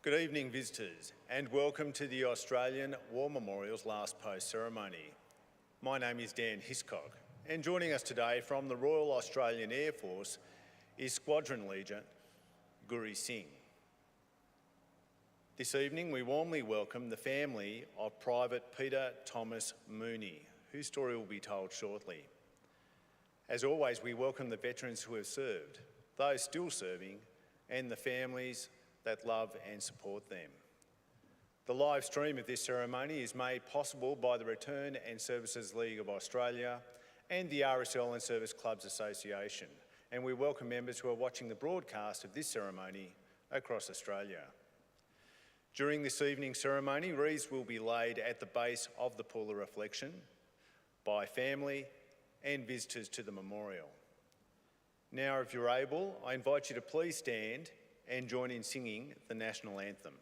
Good evening, visitors, and welcome to the Australian War Memorial's Last Post ceremony. My name is Dan Hiscock, and joining us today from the Royal Australian Air Force is Squadron Leader Guri Singh. This evening, we warmly welcome the family of Private Peter Thomas Mooney, whose story will be told shortly. As always, we welcome the veterans who have served, those still serving, and the families that love and support them. The live stream of this ceremony is made possible by the Return and Services League of Australia and the RSL and Service Clubs Association, and we welcome members who are watching the broadcast of this ceremony across Australia. During this evening's ceremony, wreaths will be laid at the base of the Pool of Reflection by family and visitors to the memorial. Now, if you're able, I invite you to please stand and join in singing the National Anthem.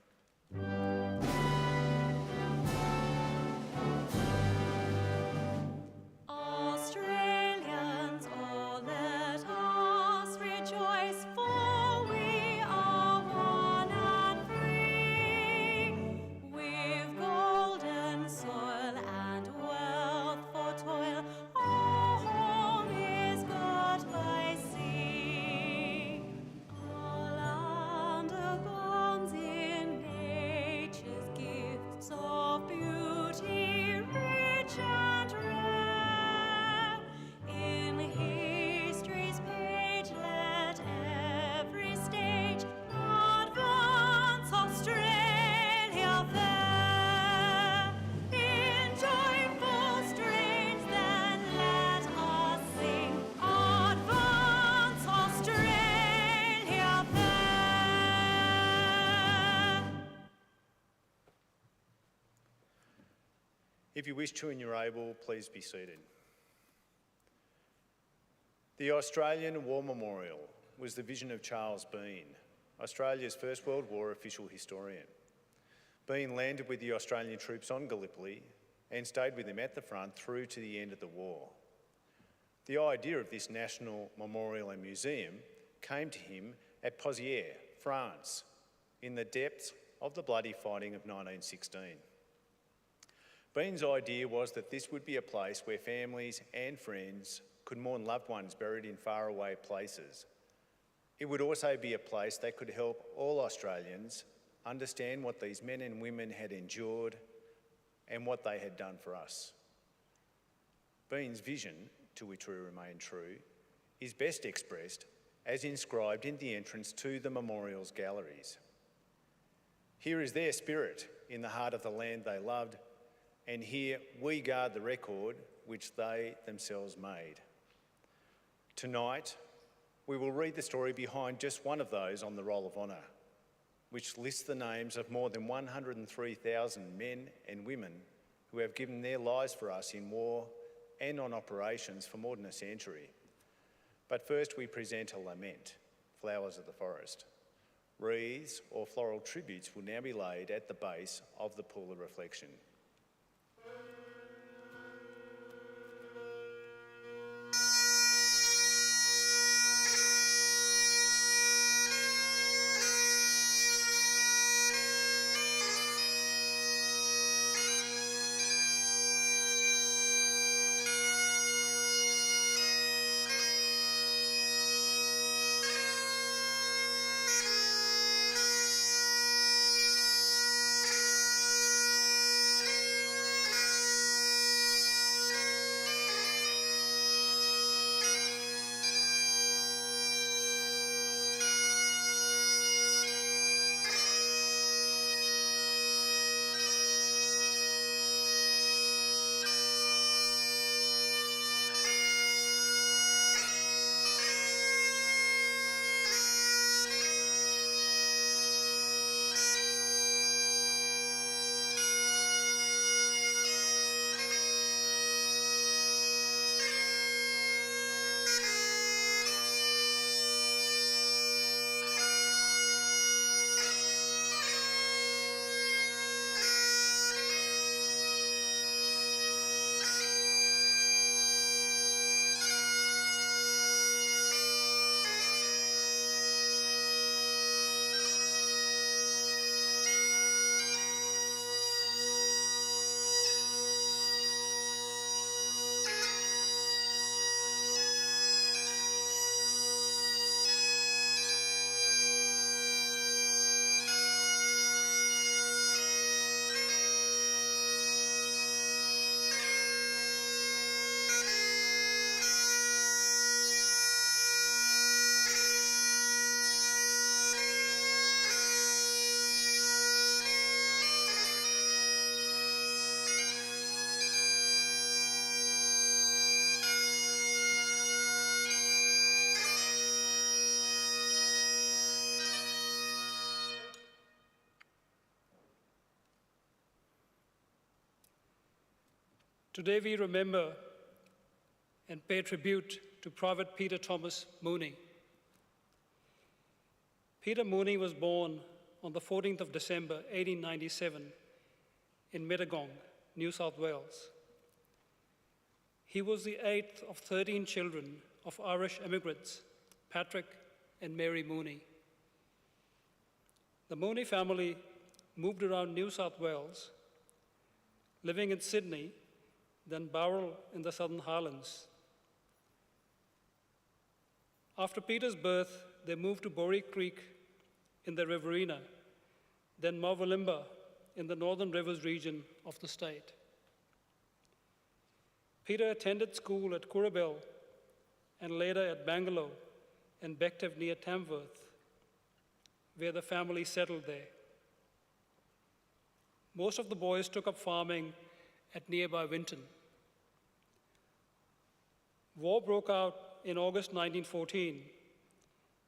Australians, oh let us rejoice, for we are one and free. With golden soil and wealth for toil, our home is got by sea. Our land abounds in nature's gifts of beauty, rich and rare. In history's page let every stage advance Australia fair. In joyful strains then let us sing, advance Australia fair. If you wish to and you're able, please be seated. The Australian War Memorial was the vision of Charles Bean, Australia's First World War official historian. Bean landed with the Australian troops on Gallipoli and stayed with them at the front through to the end of the war. The idea of this national memorial and museum came to him at Pozières, France, in the depths of the bloody fighting of 1916. Bean's idea was that this would be a place where families and friends could mourn loved ones buried in faraway places. It would also be a place that could help all Australians understand what these men and women had endured and what they had done for us. Bean's vision, to which we remain true, is best expressed as inscribed in the entrance to the memorial's galleries. Here is their spirit in the heart of the land they loved, and here we guard the record which they themselves made. Tonight, we will read the story behind just one of those on the Roll of Honour, which lists the names of more than 103,000 men and women who have given their lives for us in war and on operations for more than a century. But first we present a lament, Flowers of the Forest. Wreaths or floral tributes will now be laid at the base of the Pool of Reflection. Today we remember and pay tribute to Private Peter Thomas Mooney. Peter Mooney was born on the 14th of December, 1897, in Mittagong, New South Wales. He was the 8th of 13 children of Irish immigrants, Patrick and Mary Mooney. The Mooney family moved around New South Wales, living in Sydney, then Bowral in the Southern Highlands. After Peter's birth, they moved to Boree Creek in the Riverina, then Murwillumbah in the Northern Rivers region of the state. Peter attended school at Currabell and later at Bangalore and Bective near Tamworth, where the family settled there. Most of the boys took up farming at nearby Winton. War broke out in August 1914,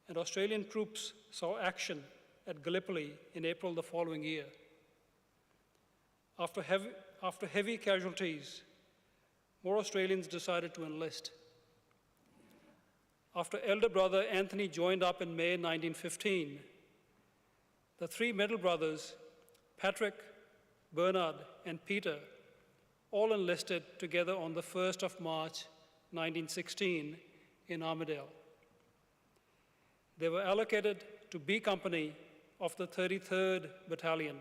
and Australian troops saw action at Gallipoli in April the following year. After heavy casualties, more Australians decided to enlist. After elder brother Anthony joined up in May 1915, the three middle brothers, Patrick, Bernard, and Peter, all enlisted together on the 1st of March 1916 in Armidale. They were allocated to B Company of the 33rd Battalion,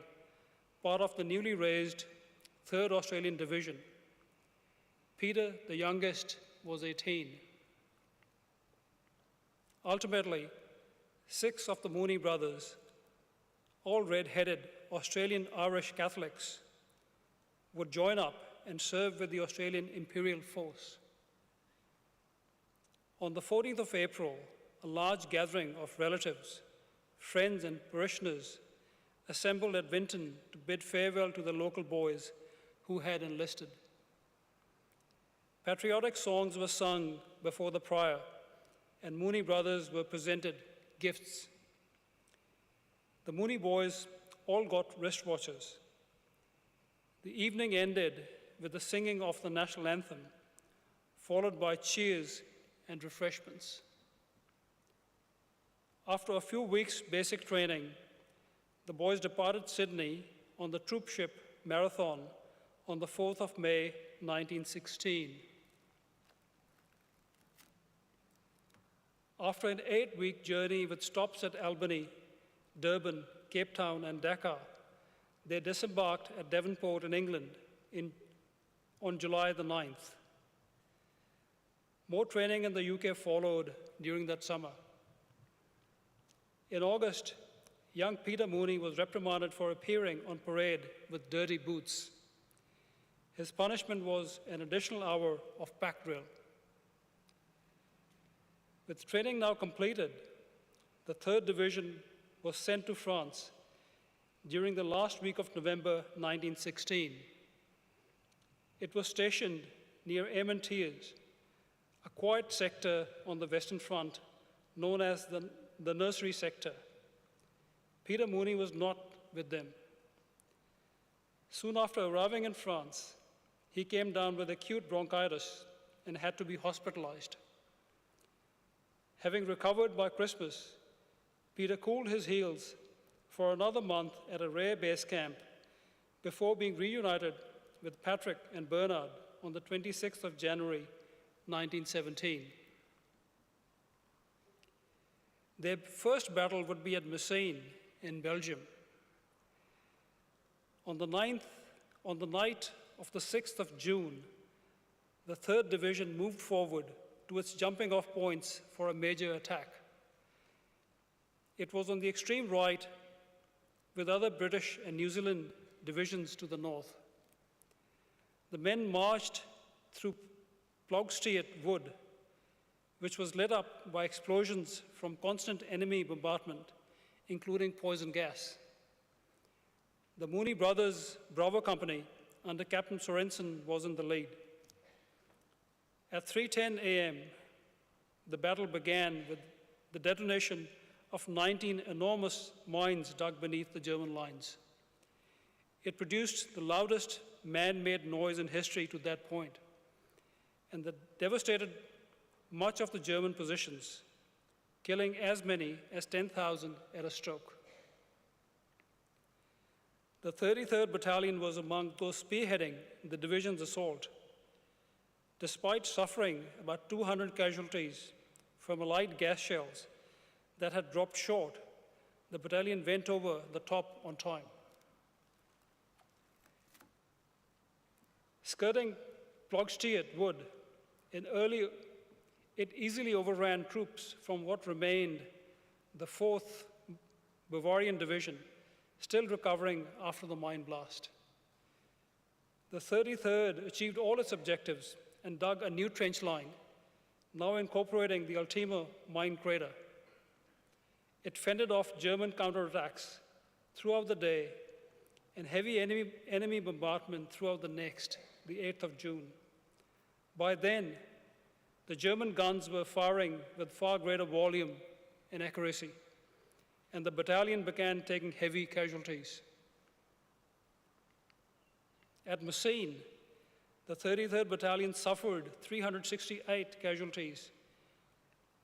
part of the newly raised 3rd Australian Division. Peter, the youngest, was 18. Ultimately, 6 of the Mooney brothers, all red-headed Australian-Irish Catholics, would join up and serve with the Australian Imperial Force. On the 14th of April, a large gathering of relatives, friends, and parishioners assembled at Winton to bid farewell to the local boys who had enlisted. Patriotic songs were sung before the prior, and Mooney brothers were presented gifts. The Mooney boys all got wristwatches. The evening ended with the singing of the national anthem, followed by cheers and refreshments. After a few weeks' basic training, the boys departed Sydney on the troop ship Marathon on the 4th of May, 1916. After an 8-week journey with stops at Albany, Durban, Cape Town, and Dakar, they disembarked at Devonport in England on July the 9th. More training in the UK followed during that summer. In August, young Peter Mooney was reprimanded for appearing on parade with dirty boots. His punishment was an additional hour of pack drill. With training now completed, the 3rd Division was sent to France during the last week of November 1916. It was stationed near Armentières, a quiet sector on the Western Front known as the nursery sector. Peter Mooney was not with them. Soon after arriving in France, he came down with acute bronchitis and had to be hospitalized. Having recovered by Christmas, Peter cooled his heels for another month at a rare base camp before being reunited with Patrick and Bernard on the 26th of January, 1917. Their first battle would be at Messines in Belgium. On the night of the 6th of June, the 3rd Division moved forward to its jumping off points for a major attack. It was on the extreme right, with other British and New Zealand divisions to the north. The men marched through Ploughstead Wood, which was lit up by explosions from constant enemy bombardment, including poison gas. The Mooney brothers' Bravo Company, under Captain Sorensen, was in the lead. At 3:10 a.m., the battle began with the detonation of 19 enormous mines dug beneath the German lines. It produced the loudest man-made noise in history to that point, and that devastated much of the German positions, killing as many as 10,000 at a stroke. The 33rd Battalion was among those spearheading the division's assault. Despite suffering about 200 casualties from light gas shells that had dropped short, the battalion went over the top on time. Skirting Ploegsteert Wood, it easily overran troops from what remained the 4th Bavarian Division, still recovering after the mine blast. The 33rd achieved all its objectives and dug a new trench line, now incorporating the Ultima mine crater. It fended off German counterattacks throughout the day and heavy enemy bombardment throughout the next, the 8th of June. By then, the German guns were firing with far greater volume and accuracy, and the battalion began taking heavy casualties. At Messines, the 33rd Battalion suffered 368 casualties,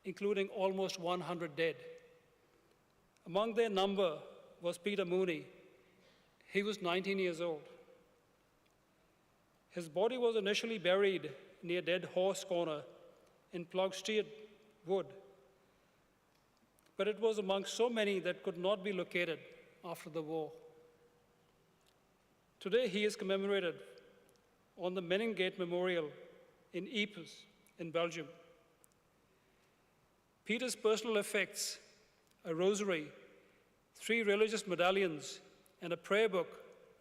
including almost 100 dead. Among their number was Peter Mooney. He was 19 years old. His body was initially buried near Dead Horse Corner in Ploegsteert Wood, but it was among so many that could not be located after the war. Today he is commemorated on the Meningate Memorial in Ypres in Belgium. Peter's personal effects, a rosary, 3 religious medallions, and a prayer book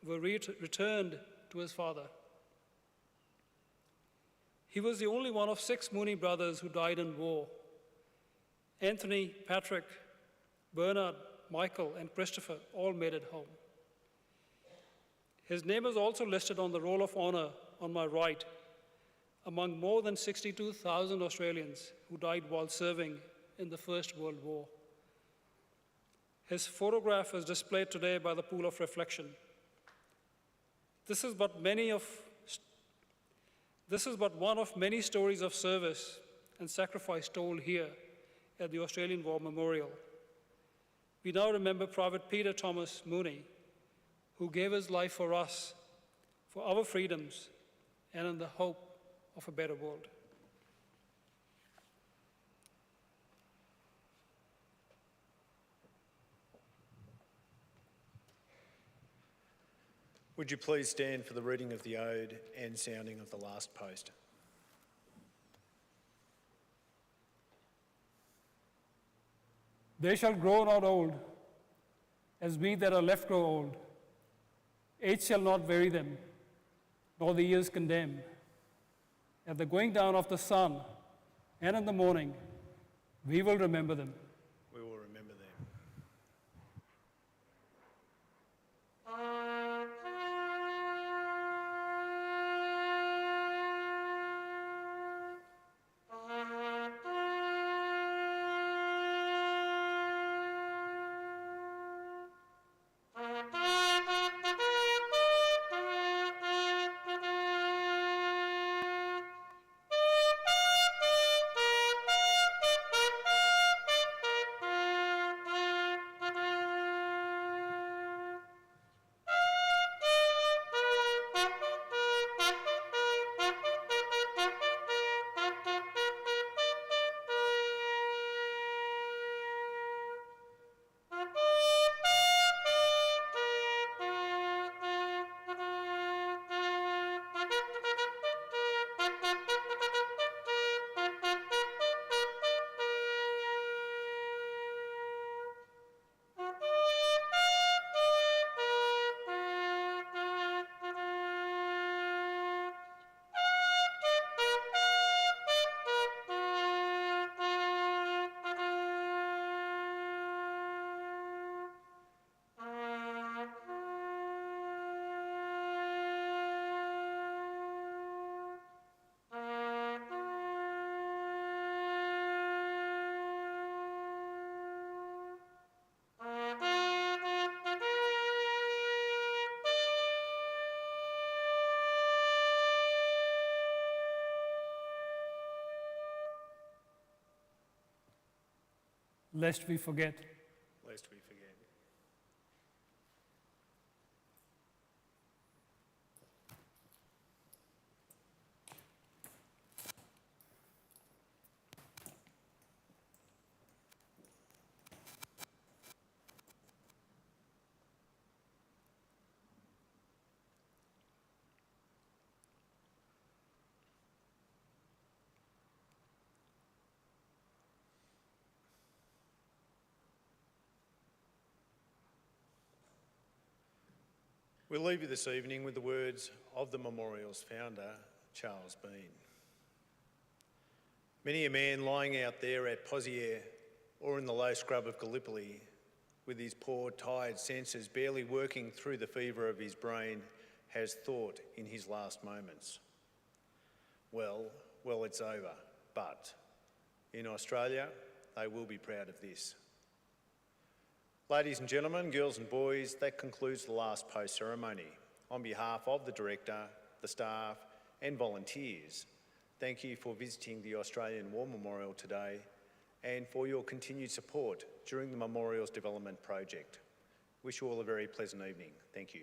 were returned to his father. He was the only one of 6 Mooney brothers who died in war. Anthony, Patrick, Bernard, Michael, and Christopher all made it home. His name is also listed on the Roll of Honor on my right, among more than 62,000 Australians who died while serving in the First World War. His photograph is displayed today by the Pool of Reflection. This is but one of many stories of service and sacrifice told here at the Australian War Memorial. We now remember Private Peter Thomas Mooney, who gave his life for us, for our freedoms, and in the hope of a better world. Would you please stand for the reading of the ode and sounding of the last post? They shall grow not old, as we that are left grow old. Age shall not weary them, nor the years condemn. At the going down of the sun and in the morning, we will remember them. We will remember them. lest we forget. Lest we forget. We'll leave you this evening with the words of the memorial's founder, Charles Bean. Many a man lying out there at Poziere or in the low scrub of Gallipoli, with his poor, tired senses barely working through the fever of his brain, has thought in his last moments, well, it's over, but in Australia, they will be proud of this. Ladies and gentlemen, girls and boys, that concludes the last post ceremony. On behalf of the Director, the staff and volunteers, thank you for visiting the Australian War Memorial today and for your continued support during the Memorial's development project. Wish you all a very pleasant evening. Thank you.